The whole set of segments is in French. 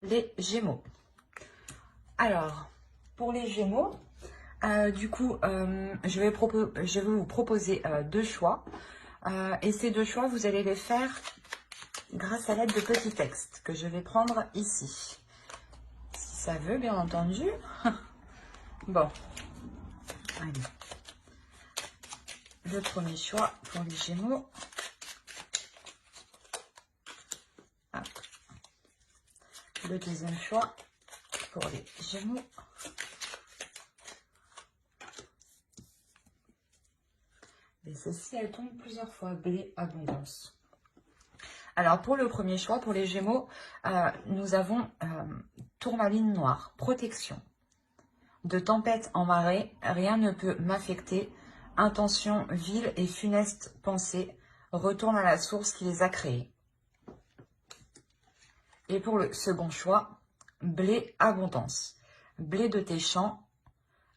les Gémeaux. Alors, pour les Gémeaux, du coup, je vais vous proposer deux choix. Et ces deux choix, vous allez les faire grâce à l'aide de petits textes que je vais prendre ici. Si ça veut, bien entendu. Bon, allez. Le premier choix pour les Gémeaux. Hop. Le deuxième choix pour les Gémeaux. Et ceci, elle tombe plusieurs fois. Blé, abondance. Alors, pour le premier choix, pour les Gémeaux, nous avons tourmaline noire, protection. De tempête en marée, rien ne peut m'affecter. Intention vile et funeste pensée, retourne à la source qui les a créés. Et pour le second choix, blé, abondance. Blé de tes champs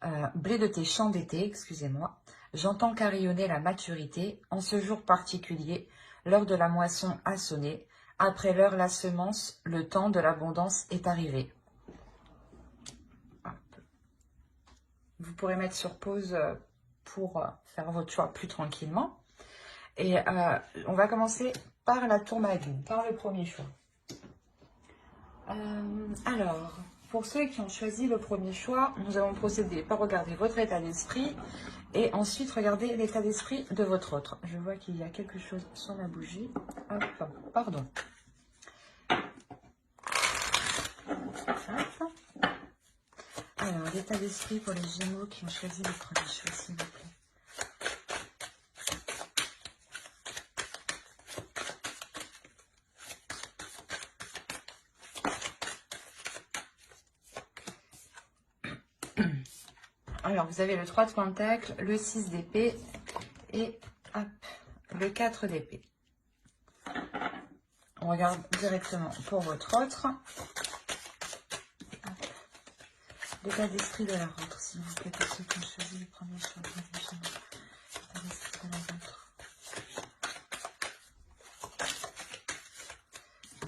d'été, excusez-moi. J'entends carillonner la maturité, en ce jour particulier, l'heure de la moisson a sonné, après l'heure la semence, le temps de l'abondance est arrivé. Vous pourrez mettre sur pause pour faire votre choix plus tranquillement. Et on va commencer par la tourmaline, par le premier choix. Alors, pour ceux qui ont choisi le premier choix, nous allons procéder par regarder votre état d'esprit et ensuite regarder l'état d'esprit de votre autre. Je vois qu'il y a quelque chose sur la bougie. Hop, pardon. Hop. Alors, l'état d'esprit pour les Gémeaux qui ont choisi le premier choix, s'il vous plaît. Alors, vous avez le 3 de Pentacle, le 6 d'épée et hop, le 4 d'épée. On regarde directement pour votre autre. L'état d'esprit de la vôtre, s'il vous plaît, pour ceux qui ont choisi le premier choix. L'état d'esprit de la vôtre.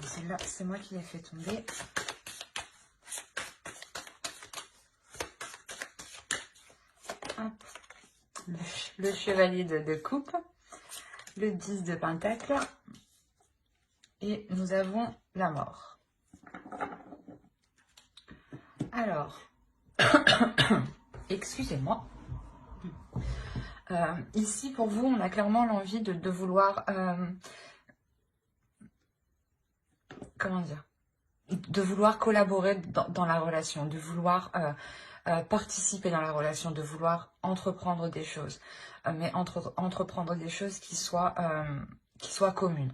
Celle-là, c'est moi qui l'ai fait tomber. Hop. Le chevalier de coupe, le 10 de pentacle et nous avons la mort. Alors, excusez-moi. Ici, pour vous, on a clairement l'envie de vouloir... comment dire, de vouloir collaborer dans la relation, de vouloir participer dans la relation, de vouloir entreprendre des choses, mais entreprendre des choses qui soient communes.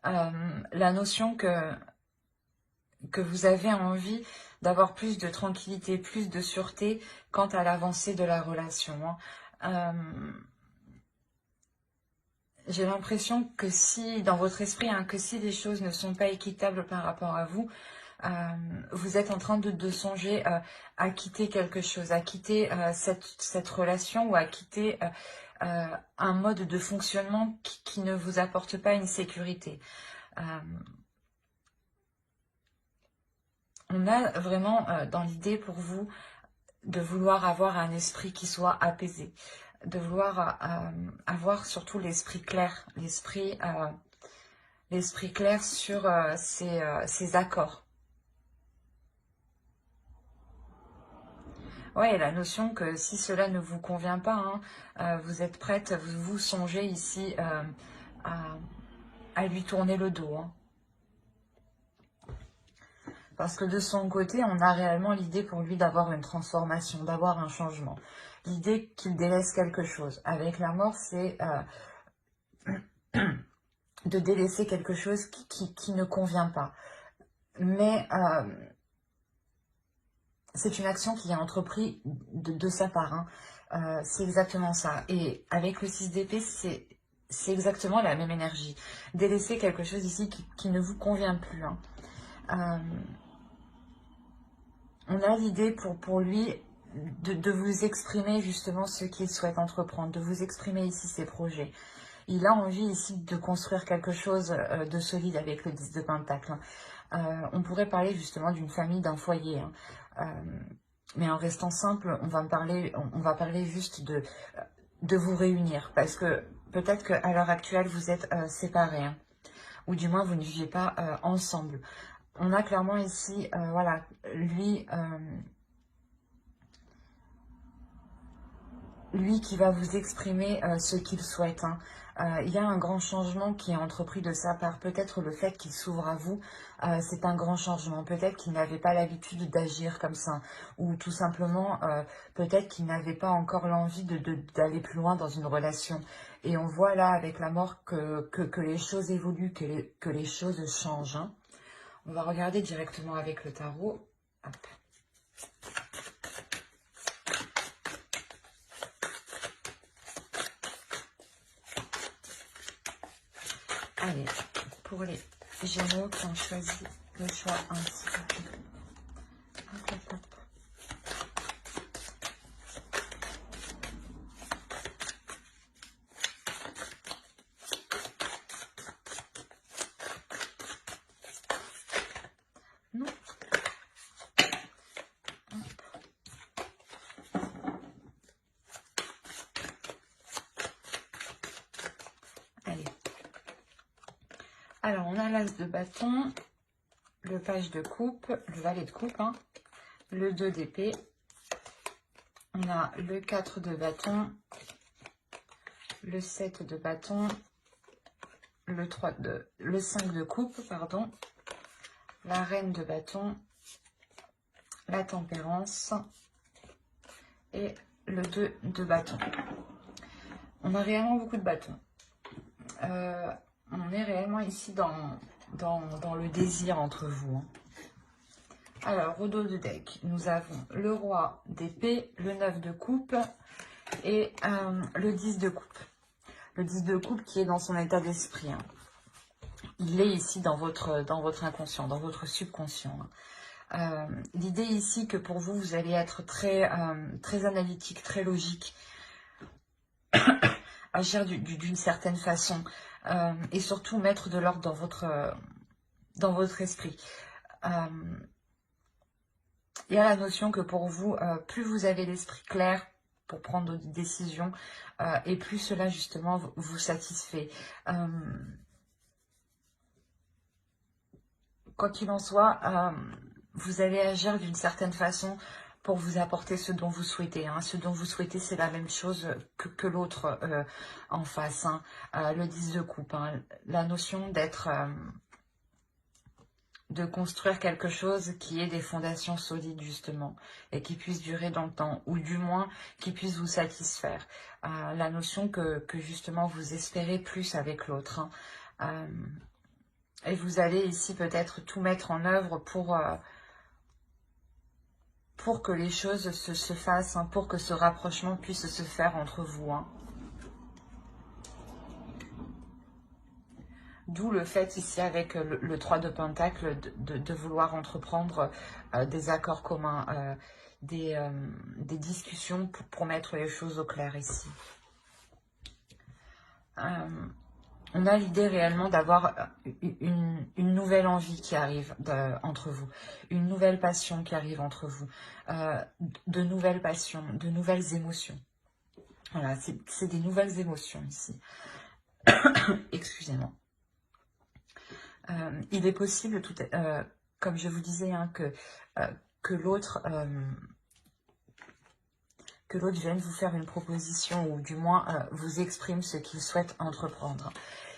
La notion que vous avez envie d'avoir plus de tranquillité, plus de sûreté quant à l'avancée de la relation. J'ai l'impression que si, dans votre esprit, que si les choses ne sont pas équitables par rapport à vous, vous êtes en train de songer à quitter quelque chose, à quitter cette relation ou à quitter un mode de fonctionnement qui ne vous apporte pas une sécurité. On a vraiment dans l'idée pour vous de vouloir avoir un esprit qui soit apaisé, de vouloir avoir surtout l'esprit clair, l'esprit clair sur ces accords. Ouais, la notion que si cela ne vous convient pas, vous êtes prête, vous songez ici à lui tourner le dos. Parce que de son côté, on a réellement l'idée pour lui d'avoir une transformation, d'avoir un changement. L'idée qu'il délaisse quelque chose. Avec la mort, c'est de délaisser quelque chose qui ne convient pas. Mais c'est une action qui est entreprise de sa part. C'est exactement ça. Et avec le 6 d'épée, c'est exactement la même énergie. Délaisser quelque chose ici qui ne vous convient plus. On a l'idée pour lui de vous exprimer justement ce qu'il souhaite entreprendre, de vous exprimer ici ses projets. Il a envie ici de construire quelque chose de solide avec le 10 de Pentacle. On pourrait parler justement d'une famille, d'un foyer. Hein. Mais en restant simple, on va parler juste de vous réunir. Parce que peut-être qu'à l'heure actuelle, vous êtes séparés. Hein, ou du moins, vous ne vivez pas ensemble. On a clairement ici, voilà, lui qui va vous exprimer ce qu'il souhaite. Hein. Il y a un grand changement qui est entrepris de sa part. Peut-être le fait qu'il s'ouvre à vous, c'est un grand changement. Peut-être qu'il n'avait pas l'habitude d'agir comme ça. Ou tout simplement, peut-être qu'il n'avait pas encore l'envie d'aller plus loin dans une relation. Et on voit là, avec la mort, que les choses évoluent, que les choses changent. Hein. On va regarder directement avec le tarot. Hop. Allez, pour les Gémeaux qui ont choisi le choix ainsi. Hop, hop, hop. Non. Allez. Alors, on a l'as de bâton, le page de coupe, le valet de coupe, hein, le 2 d'épée. On a le 4 de bâton, le 7 de bâton, le 5 de coupe, pardon, la reine de bâton, la tempérance et le 2 de bâton. On a réellement beaucoup de bâtons. On est réellement ici dans le désir entre vous. Hein. Alors, au dos de deck, nous avons le roi d'épée, le 9 de coupe et le 10 de coupe. Le 10 de coupe qui est dans son état d'esprit. Hein. Il est ici dans votre inconscient, dans votre subconscient. Hein. L'idée ici que pour vous, vous allez être très analytique, très logique, agir d'une certaine façon et surtout mettre de l'ordre dans votre esprit. Il y a la notion que pour vous, plus vous avez l'esprit clair pour prendre des décisions et plus cela justement vous satisfait. Quoi qu'il en soit, vous allez agir d'une certaine façon pour vous apporter ce dont vous souhaitez. Hein. Ce dont vous souhaitez, c'est la même chose que l'autre en face. Hein. Le 10 de coupe, hein. La notion de construire quelque chose qui ait des fondations solides justement et qui puisse durer dans le temps ou du moins qui puisse vous satisfaire. La notion que justement vous espérez plus avec l'autre. Hein. Et vous allez ici peut-être tout mettre en œuvre pour que les choses se fassent, hein, pour que ce rapprochement puisse se faire entre vous. Hein. D'où le fait ici avec le 3 de Pentacle de vouloir entreprendre des accords communs, des discussions pour mettre les choses au clair ici. On a l'idée réellement d'avoir une nouvelle envie qui arrive entre vous, une nouvelle passion qui arrive entre vous, de nouvelles passions, de nouvelles émotions. Voilà, c'est des nouvelles émotions ici. Excusez-moi. Il est possible, comme je vous disais, hein, que l'autre vienne vous faire une proposition ou du moins vous exprime ce qu'il souhaite entreprendre.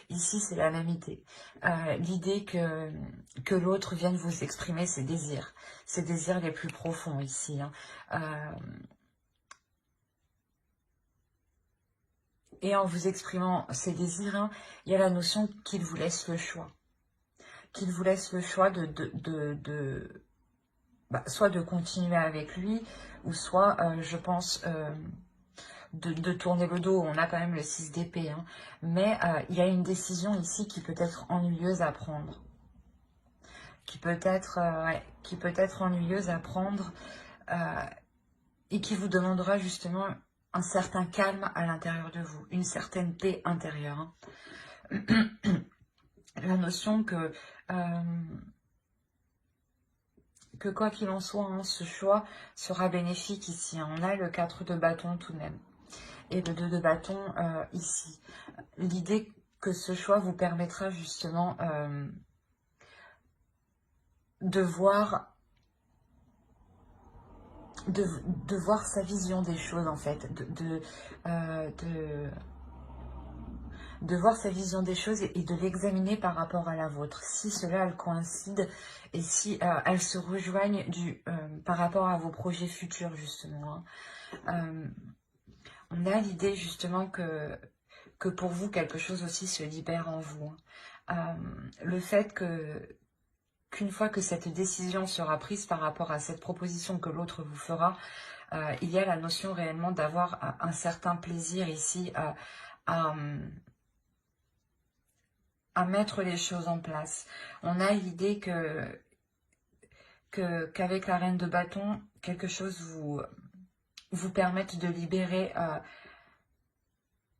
Ici, c'est la même idée. L'idée que l'autre vienne vous exprimer ses désirs les plus profonds ici. Hein. Et en vous exprimant ses désirs, hein, il y a la notion qu'il vous laisse le choix. Qu'il vous laisse le choix soit de continuer avec lui, ou soit, je pense, de tourner le dos. On a quand même le 6 d'épée. Hein. Mais il y a une décision ici qui peut être ennuyeuse à prendre. Qui peut être ennuyeuse à prendre et qui vous demandera justement un certain calme à l'intérieur de vous, une certaine paix intérieure. Hein. La notion que que quoi qu'il en soit, hein, ce choix sera bénéfique ici. Hein. On a le 4 de bâton tout de même. Et le 2 de bâton ici. L'idée que ce choix vous permettra justement de voir sa vision des choses en fait, de voir sa vision des choses et de l'examiner par rapport à la vôtre. Si cela elle coïncide et si elles se rejoignent par rapport à vos projets futurs justement. Hein. On a l'idée justement que pour vous quelque chose aussi se libère en vous. Hein. Le fait qu'une fois que cette décision sera prise par rapport à cette proposition que l'autre vous fera, il y a la notion réellement d'avoir un certain plaisir ici à mettre les choses en place. On a l'idée qu'avec la reine de bâton, quelque chose vous permette de libérer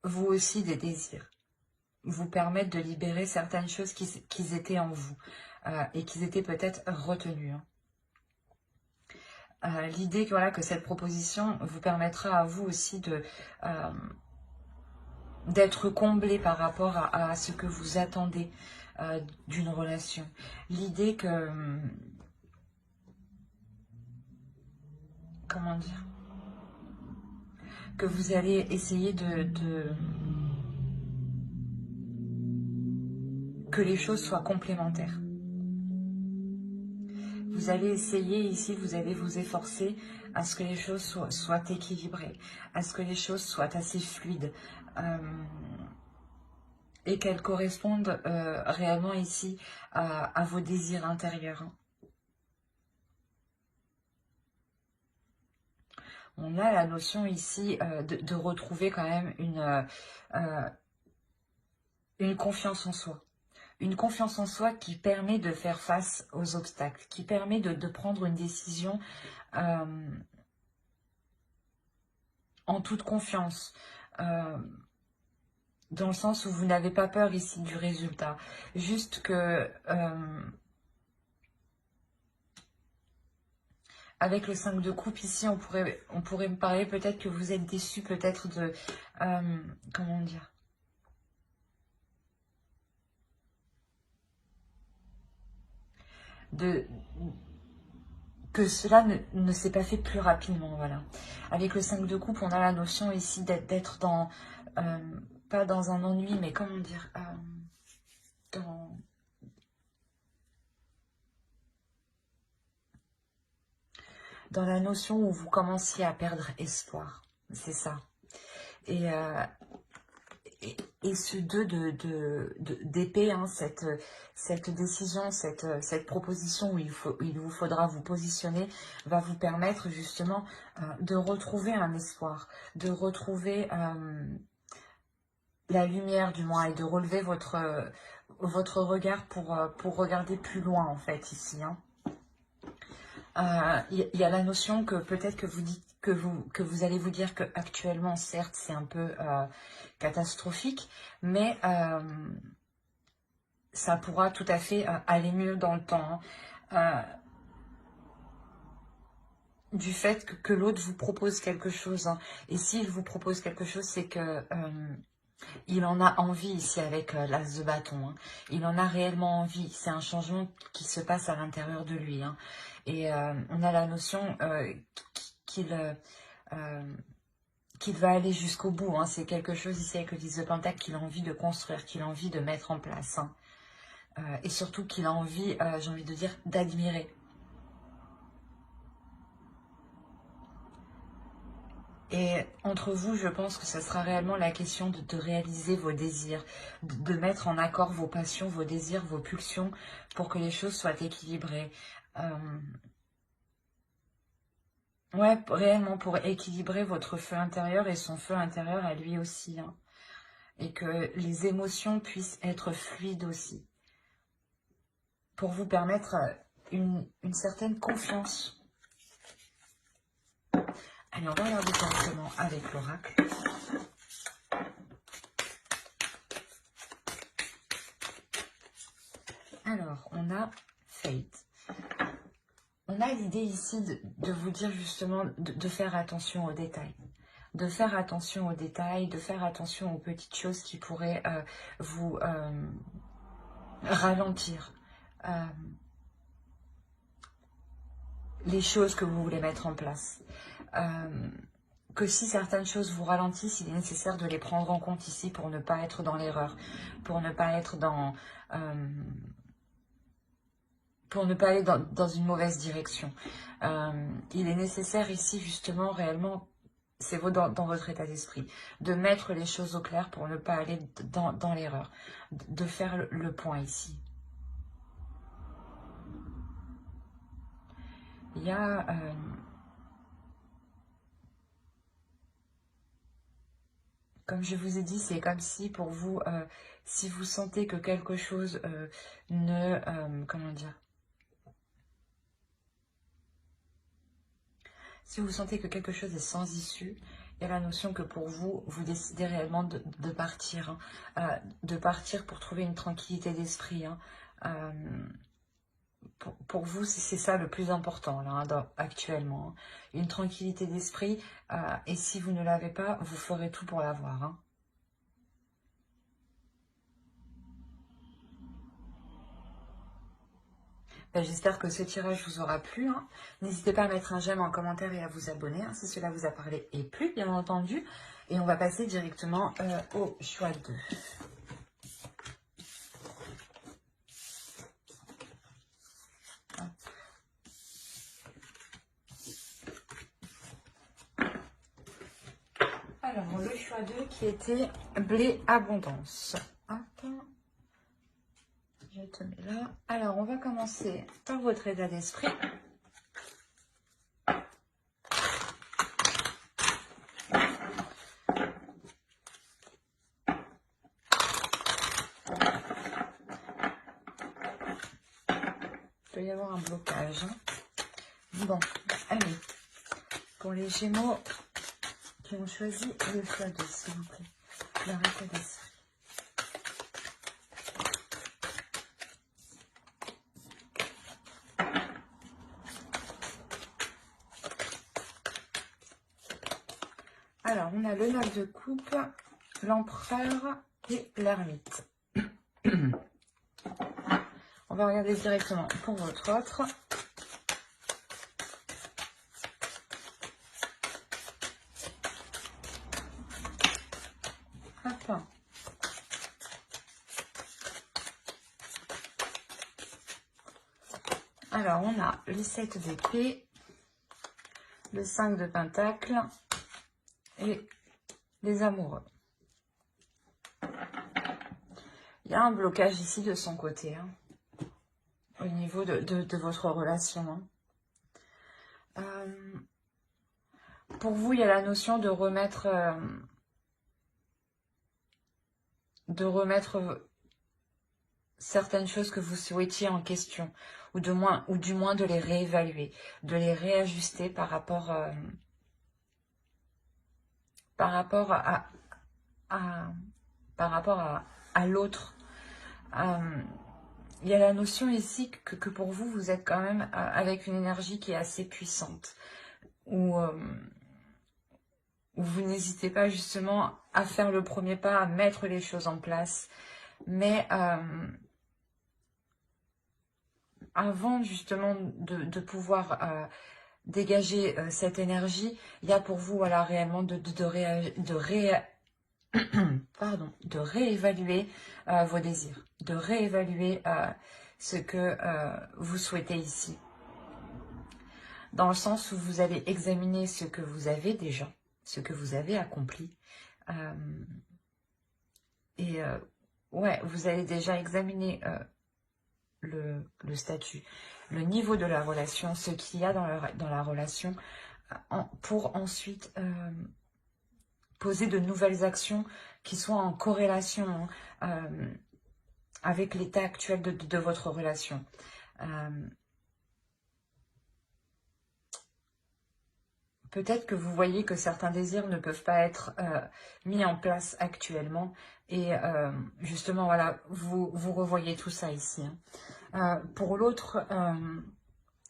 vous aussi des désirs. Vous permettre de libérer certaines choses qui étaient en vous et qui étaient peut-être retenues. Hein. L'idée voilà, que cette proposition vous permettra à vous aussi d'être comblé par rapport à ce que vous attendez d'une relation. L'idée que... comment dire? Que vous allez essayer que les choses soient complémentaires. Vous allez essayer ici, vous allez vous efforcer à ce que les choses soient équilibrées, à ce que les choses soient assez fluides et qu'elles correspondent réellement ici à vos désirs intérieurs. On a la notion ici de retrouver quand même une confiance en soi. Une confiance en soi qui permet de faire face aux obstacles, qui permet de prendre une décision en toute confiance, dans le sens où vous n'avez pas peur ici du résultat. Juste que avec le 5 de coupe ici, on pourrait me parler peut-être que vous êtes déçu peut-être de... comment dire ? Que cela ne s'est pas fait plus rapidement, voilà. Avec le 5 de coupe, on a la notion ici d'être dans, pas dans un ennui, mais comment dire, dans la notion où vous commenciez à perdre espoir, c'est ça. Et ce 2 d'épée, hein, cette décision, cette proposition où il vous faudra vous positionner, va vous permettre justement de retrouver un espoir, de retrouver la lumière du moins et de relever votre regard pour regarder plus loin en fait ici. Hein. Y a la notion que peut-être que vous dites que vous allez vous dire que actuellement certes c'est un peu catastrophique, mais ça pourra tout à fait aller mieux dans le temps. Hein. Du fait que l'autre vous propose quelque chose. Hein. Et s'il vous propose quelque chose, c'est que il en a envie ici avec l'as de bâton. Hein. Il en a réellement envie. C'est un changement qui se passe à l'intérieur de lui. Hein. Et on a la notion qu'il va aller jusqu'au bout. Hein. C'est quelque chose ici avec le 10 de Pentacle qu'il a envie de construire, qu'il a envie de mettre en place. Hein. Et surtout qu'il a envie, j'ai envie de dire, d'admirer. Et entre vous, je pense que ce sera réellement la question de réaliser vos désirs, de mettre en accord vos passions, vos désirs, vos pulsions, pour que les choses soient équilibrées. Ouais, réellement pour équilibrer votre feu intérieur et son feu intérieur à lui aussi. Hein. Et que les émotions puissent être fluides aussi. Pour vous permettre une certaine confiance. Allez, on va regarder directement avec l'oracle. Alors, on a Fate. On a l'idée ici de vous dire justement de faire attention aux détails. De faire attention aux détails, de faire attention aux petites choses qui pourraient vous ralentir les choses que vous voulez mettre en place. Que si certaines choses vous ralentissent, il est nécessaire de les prendre en compte ici pour ne pas être dans l'erreur, pour ne pas être dans... pour ne pas aller dans une mauvaise direction. Il est nécessaire ici justement réellement, c'est dans votre état d'esprit, de mettre les choses au clair pour ne pas aller dans l'erreur, de faire le point ici. Il y a... comme je vous ai dit, c'est comme si pour vous, si vous sentez que quelque chose comment dire, si vous sentez que quelque chose est sans issue, il y a la notion que pour vous, vous décidez réellement de partir. De partir pour trouver une tranquillité d'esprit. Pour vous, c'est ça le plus important là, actuellement. Une tranquillité d'esprit. Et si vous ne l'avez pas, vous ferez tout pour l'avoir. J'espère que ce tirage vous aura plu. N'hésitez pas à mettre un j'aime en commentaire et à vous abonner si cela vous a parlé et plu, bien entendu. Et on va passer directement au choix 2. Alors, le choix 2 qui était blé abondance. Hop. Je te mets là. Alors, on va commencer par votre état d'esprit. Il peut y avoir un blocage. Bon, allez. Pour les Gémeaux qui ont choisi le choix 2, s'il vous plaît. Leur état d'esprit. Alors, on a le 9 de coupe, l'empereur et l'ermite. On va regarder directement pour votre autre. Hop. Alors, on a le 7 d'épée, le 5 de pentacle et les amoureux. Il y a un blocage ici de son côté, au niveau de votre relation. Pour vous, il y a la notion de remettre certaines choses que vous souhaitiez en question, ou du moins de les réévaluer, de les réajuster par rapport à l'autre. Il y a la notion ici que pour vous, vous êtes quand même avec une énergie qui est assez puissante, où vous n'hésitez pas justement à faire le premier pas, à mettre les choses en place, mais avant justement de pouvoir dégager cette énergie, il y a pour vous voilà, réellement de réévaluer vos désirs, de réévaluer ce que vous souhaitez ici. Dans le sens où vous allez examiner ce que vous avez déjà, ce que vous avez accompli. Ouais, vous allez déjà examiner le statut, le niveau de la relation, ce qu'il y a dans la relation, pour ensuite poser de nouvelles actions qui soient en corrélation avec l'état actuel de votre relation. Peut-être que vous voyez que certains désirs ne peuvent pas être mis en place actuellement. Et justement, voilà, vous revoyez tout ça ici. Pour l'autre,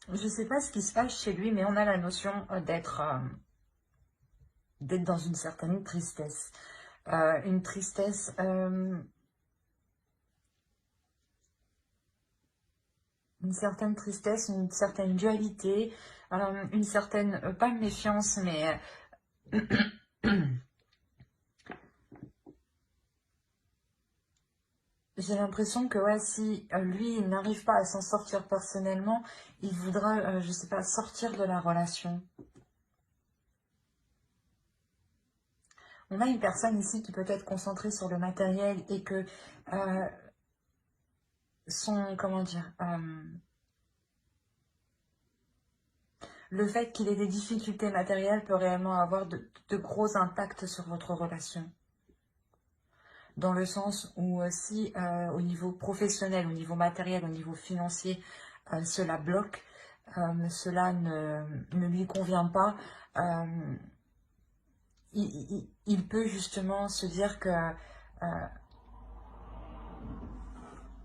Je ne sais pas ce qui se passe chez lui, mais on a la notion d'être dans une certaine tristesse. Une tristesse... une certaine tristesse, une certaine dualité, une certaine, pas méfiance, mais j'ai l'impression que ouais, si lui, il n'arrive pas à s'en sortir personnellement, il voudra, je sais pas, sortir de la relation. On a une personne ici qui peut être concentrée sur le matériel et que euh, son, comment dire, le fait qu'il ait des difficultés matérielles peut réellement avoir de gros impacts sur votre relation. Dans le sens où si au niveau professionnel, au niveau matériel, au niveau financier, cela bloque, cela ne lui convient pas, il peut justement se dire que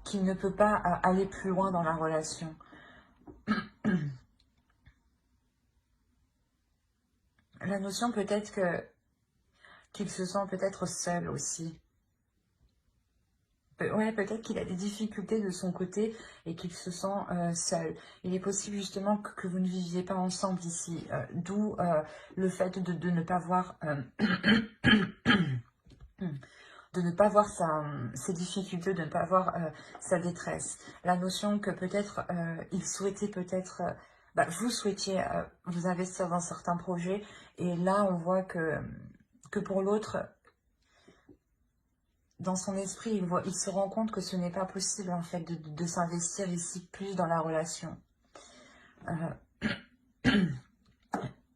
qu'il ne peut pas aller plus loin dans la relation. La notion peut-être qu'il se sent peut-être seul aussi. Ouais, peut-être qu'il a des difficultés de son côté et qu'il se sent seul. Il est possible justement que vous ne viviez pas ensemble ici, d'où le fait de ne pas voir de ne pas voir ses difficultés, de ne pas voir sa détresse. La notion que peut-être il souhaitait peut-être, vous souhaitiez vous investir dans certains projets et là on voit que pour l'autre, dans son esprit, il se rend compte que ce n'est pas possible en fait de s'investir ici plus dans la relation.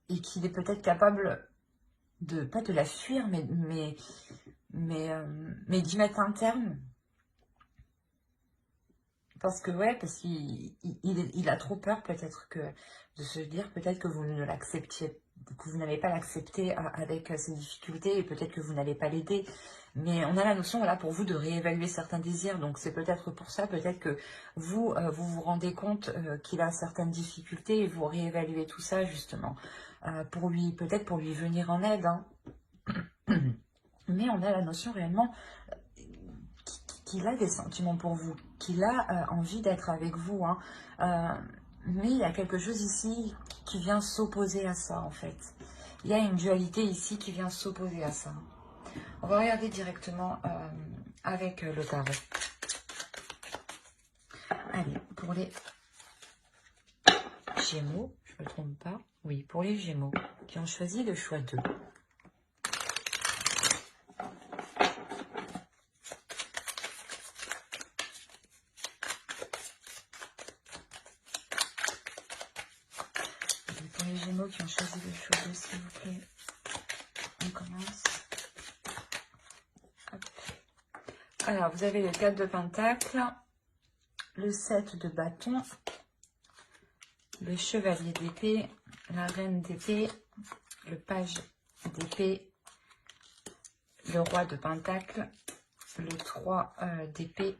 Et qu'il est peut-être capable de, pas de la fuir, mais d'y mettre un terme. Parce que ouais, parce qu'il a trop peur peut-être de se dire peut-être que vous ne l'acceptiez, que vous n'allez pas l'accepter avec ses difficultés et peut-être que vous n'allez pas l'aider. Mais on a la notion voilà, pour vous de réévaluer certains désirs. Donc c'est peut-être pour ça, peut-être que vous vous rendez compte qu'il a certaines difficultés et vous réévaluez tout ça justement. Pour lui, peut-être pour lui venir en aide. Hein. Mais on a la notion réellement qu'il a des sentiments pour vous, qu'il a envie d'être avec vous. Hein. Mais il y a quelque chose ici qui vient s'opposer à ça, en fait. Il y a une dualité ici qui vient s'opposer à ça. On va regarder directement avec le tarot. Allez, pour les Gémeaux, je ne me trompe pas. Oui, pour les Gémeaux qui ont choisi le choix 2. Pour les Gémeaux qui ont choisi le choix 2, s'il vous plaît. On commence. Hop. Alors, vous avez le 4 de Pentacle, le 7 de bâton, le chevalier d'épée, la reine d'épée, le page d'épée, le roi de pentacle, le 3 d'épée,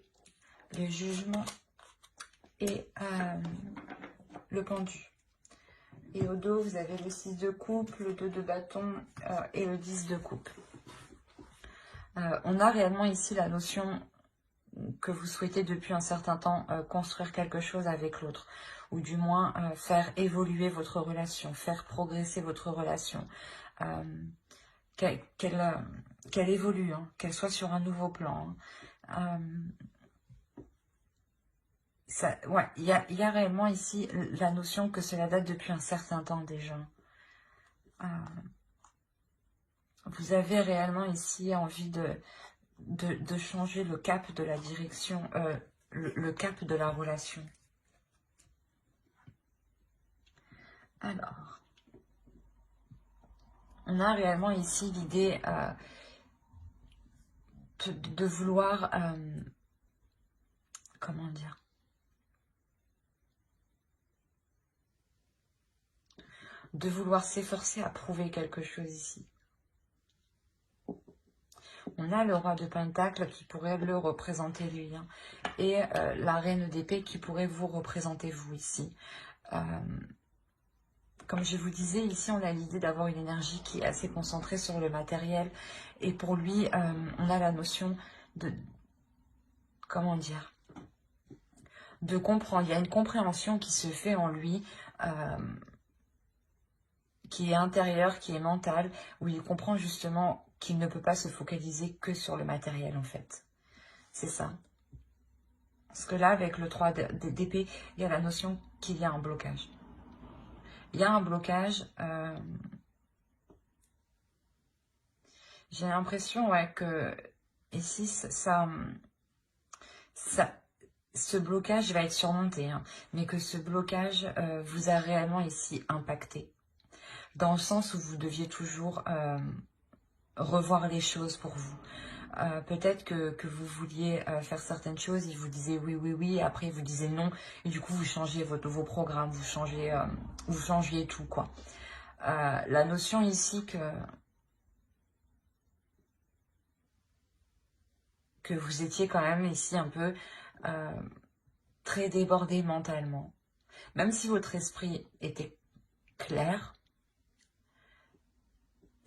le jugement et le pendu. Et au dos, vous avez le 6 de coupe, le 2 de bâton et le 10 de coupe. On a réellement ici la notion que vous souhaitez depuis un certain temps construire quelque chose avec l'autre, ou du moins faire évoluer votre relation, faire progresser votre relation, qu'elle évolue, hein, qu'elle soit sur un nouveau plan. Hein. Ouais, il y a réellement ici la notion que cela date depuis un certain temps déjà. Vous avez réellement ici envie de changer le cap de la direction, le cap de la relation. Alors, on a réellement ici l'idée de vouloir, comment dire, de vouloir s'efforcer à prouver quelque chose ici. On a le roi de Pentacle qui pourrait le représenter lui, hein, et la reine d'épée qui pourrait vous représenter vous ici. Comme je vous disais, ici, on a l'idée d'avoir une énergie qui est assez concentrée sur le matériel. Et pour lui, on a la notion de... Comment dire? De comprendre. Il y a une compréhension qui se fait en lui, qui est intérieure, qui est mentale, où il comprend justement qu'il ne peut pas se focaliser que sur le matériel, en fait. C'est ça. Parce que là, avec le 3 d'épée, il y a la notion qu'il y a un blocage. Il y a un blocage. J'ai l'impression, ouais, que ici, ce blocage va être surmonté, hein, mais que ce blocage vous a réellement ici impacté. Dans le sens où vous deviez toujours revoir les choses pour vous. Peut-être que vous vouliez faire certaines choses, il vous disait oui, oui, oui, après il vous disait non, et du coup vous changez vos programmes, vous changiez tout, quoi. La notion ici que vous étiez quand même ici un peu très débordé mentalement. Même si votre esprit était clair,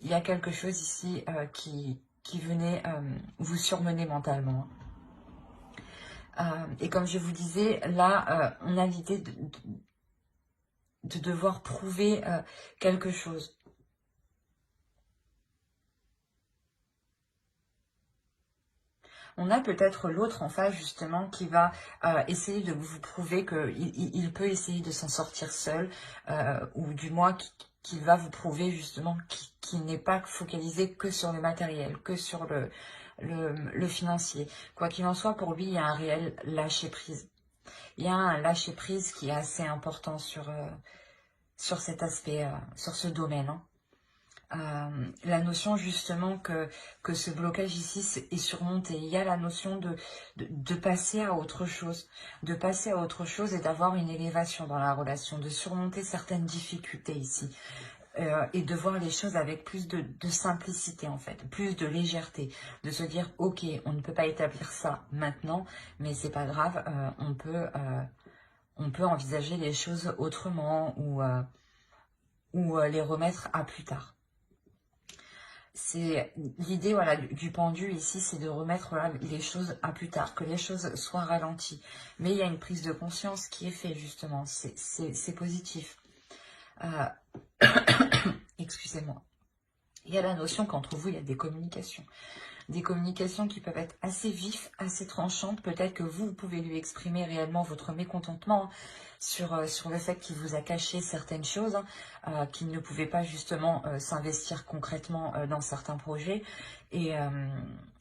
il y a quelque chose ici qui venait vous surmener mentalement. Et comme je vous disais, là, on a l'idée de devoir prouver quelque chose. On a peut-être l'autre en face, justement, qui va essayer de vous prouver qu'il peut essayer de s'en sortir seul, ou du moins qu'il va vous prouver, justement, qu'il n'est pas focalisé que sur le matériel, que sur le financier. Quoi qu'il en soit, pour lui, il y a un réel lâcher-prise. Il y a un lâcher-prise qui est assez important sur cet aspect, sur ce domaine, hein. La notion justement que ce blocage ici est surmonté. Il y a la notion de passer à autre chose, de passer à autre chose et d'avoir une élévation dans la relation, de surmonter certaines difficultés ici. Et de voir les choses avec plus de simplicité en fait, plus de légèreté, de se dire ok, on ne peut pas établir ça maintenant, mais c'est pas grave, on peut envisager les choses autrement ou les remettre à plus tard. C'est l'idée, voilà, du pendu ici, c'est de remettre, voilà, les choses à plus tard, que les choses soient ralenties. Mais il y a une prise de conscience qui est faite, justement. C'est positif. Excusez-moi. Il y a la notion qu'entre vous, il y a des communications. Des communications qui peuvent être assez vives, assez tranchantes. Peut-être que vous pouvez lui exprimer réellement votre mécontentement sur le fait qu'il vous a caché certaines choses, qu'il ne pouvait pas justement s'investir concrètement dans certains projets. Et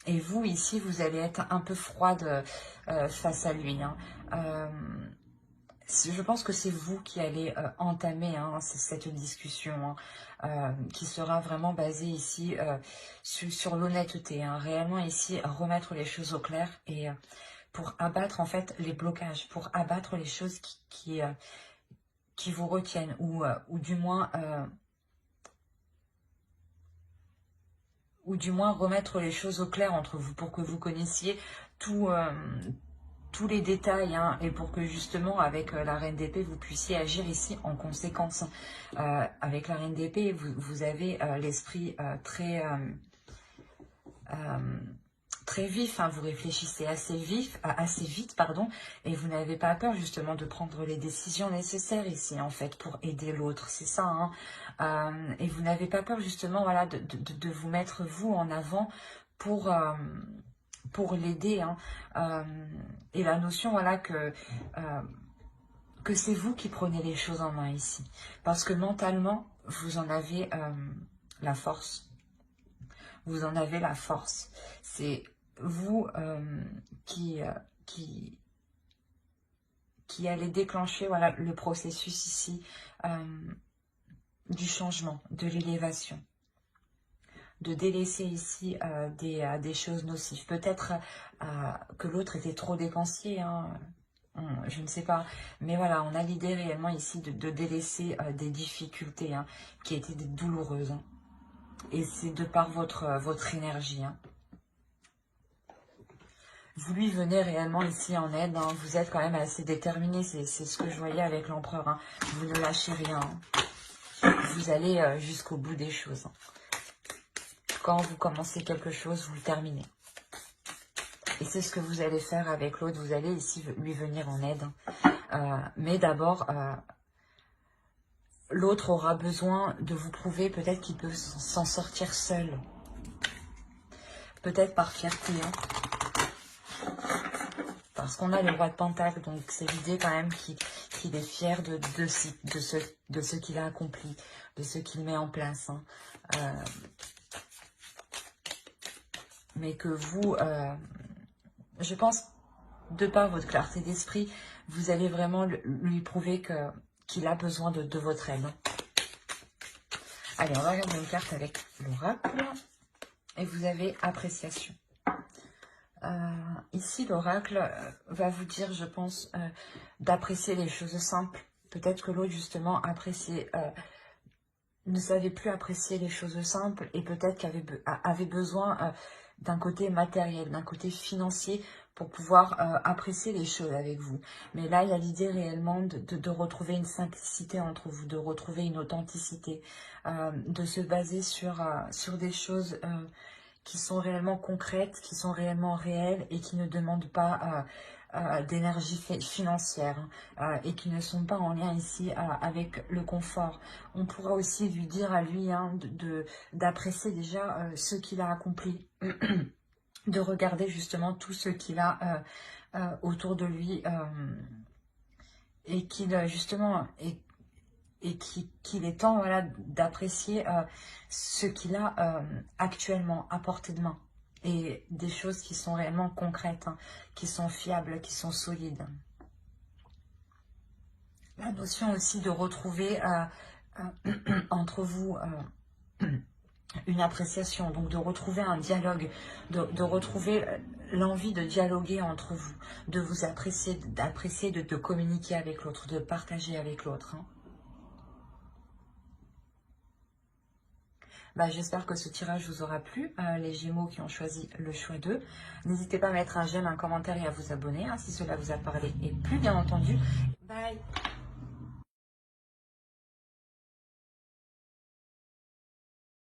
vous, ici, vous allez être un peu froide face à lui, hein. Je pense que c'est vous qui allez entamer cette discussion, qui sera vraiment basée ici sur l'honnêteté, hein. Réellement ici, remettre les choses au clair et pour abattre en fait les blocages, pour abattre les choses qui vous retiennent ou du moins remettre les choses au clair entre vous pour que vous connaissiez tous les détails, hein, et pour que justement avec la reine d'épée vous puissiez agir ici en conséquence. Avec la reine d'épée vous avez l'esprit très vif, hein, vous réfléchissez assez vite, pardon, et vous n'avez pas peur justement de prendre les décisions nécessaires ici en fait pour aider l'autre, c'est ça, hein. Et vous n'avez pas peur justement, voilà, de vous mettre vous en avant pour l'aider, hein. Et la notion, voilà, que c'est vous qui prenez les choses en main ici. Parce que mentalement, vous en avez la force. Vous en avez la force. C'est vous qui allez déclencher, voilà, le processus ici du changement, de l'élévation. De délaisser ici des choses nocives. Peut-être que l'autre était trop dépensier, hein, je ne sais pas. Mais voilà, on a l'idée réellement ici de délaisser des difficultés, hein, qui étaient douloureuses, hein. Et c'est de par votre énergie, hein. vous lui venez réellement ici en aide. Hein. Vous êtes quand même assez déterminé, c'est ce que je voyais avec l'empereur. Hein. Vous ne lâchez rien. Hein. Vous allez jusqu'au bout des choses. Hein. Quand vous commencez quelque chose, vous le terminez. Et c'est ce que vous allez faire avec l'autre. Vous allez ici lui venir en aide. Mais d'abord, l'autre aura besoin de vous prouver peut-être qu'il peut s'en sortir seul. Peut-être par fierté. Hein. Parce qu'on a le roi de Pentacle. Donc c'est l'idée quand même qu'il est fier de ce qu'il a accompli. De ce qu'il met en place. Hein. Mais que vous... je pense, de par votre clarté d'esprit, vous allez vraiment lui prouver qu'il a besoin de votre aide. Allez, on va regarder une carte avec l'oracle. Et vous avez appréciation. Ici, l'oracle va vous dire, je pense, d'apprécier les choses simples. Peut-être que l'autre, justement, ne savait plus apprécier les choses simples et peut-être avait besoin d'un côté matériel, d'un côté financier pour pouvoir apprécier les choses avec vous. Mais là, il y a l'idée réellement de retrouver une simplicité entre vous, de retrouver une authenticité, de se baser sur des choses qui sont réellement concrètes, qui sont réellement réelles et qui ne demandent pas d'énergie financière et qui ne sont pas en lien ici avec le confort. On pourra aussi lui dire à lui hein, d'apprécier déjà ce qu'il a accompli, de regarder justement tout ce qu'il a autour de lui et qu'il justement qu'il est temps voilà, d'apprécier ce qu'il a actuellement à portée de main. Et des choses qui sont réellement concrètes, hein, qui sont fiables, qui sont solides. La notion aussi de retrouver entre vous une appréciation, donc de retrouver un dialogue, de retrouver l'envie de dialoguer entre vous, de vous apprécier, d'apprécier, de communiquer avec l'autre, de partager avec l'autre. Hein. J'espère que ce tirage vous aura plu, les Gémeaux qui ont choisi le choix 2. N'hésitez pas à mettre un j'aime, un commentaire et à vous abonner hein, si cela vous a parlé et plus bien entendu. Bye!